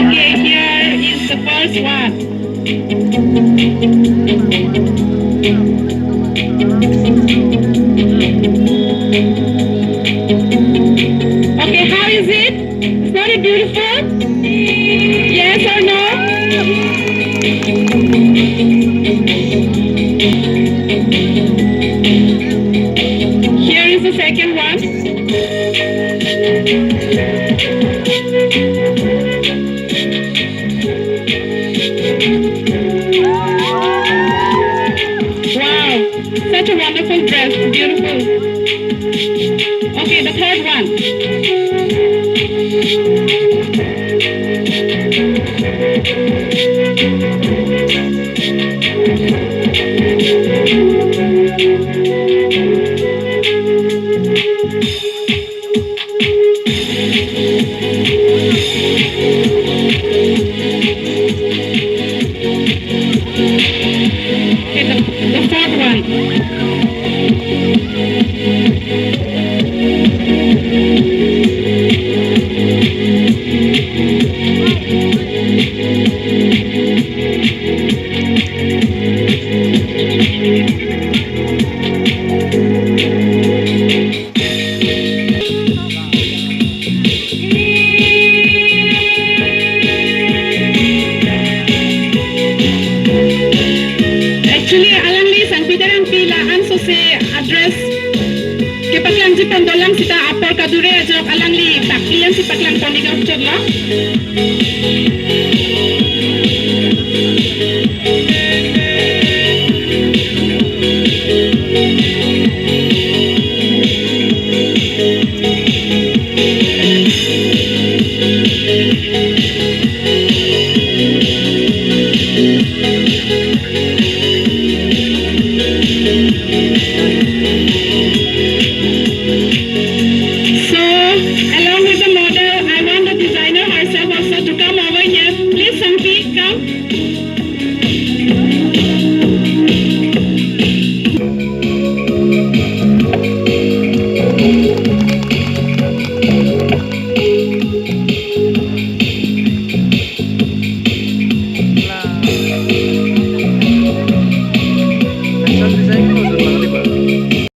Okay, here is the first one. Okay, how is it? Is not it beautiful? Yes or no? Here is the second one. Wow, such a wonderful dress, beautiful. Okay, the third one. Okay, the fourth one. Actually, alang li sang pidaran pilaan so se address kepaklang si pandolang sita apor kadure ajok alang li taklian si paklang ponigaw chodlo. So, along with the model, I want the designer herself also to come over here. Please, Santi, come.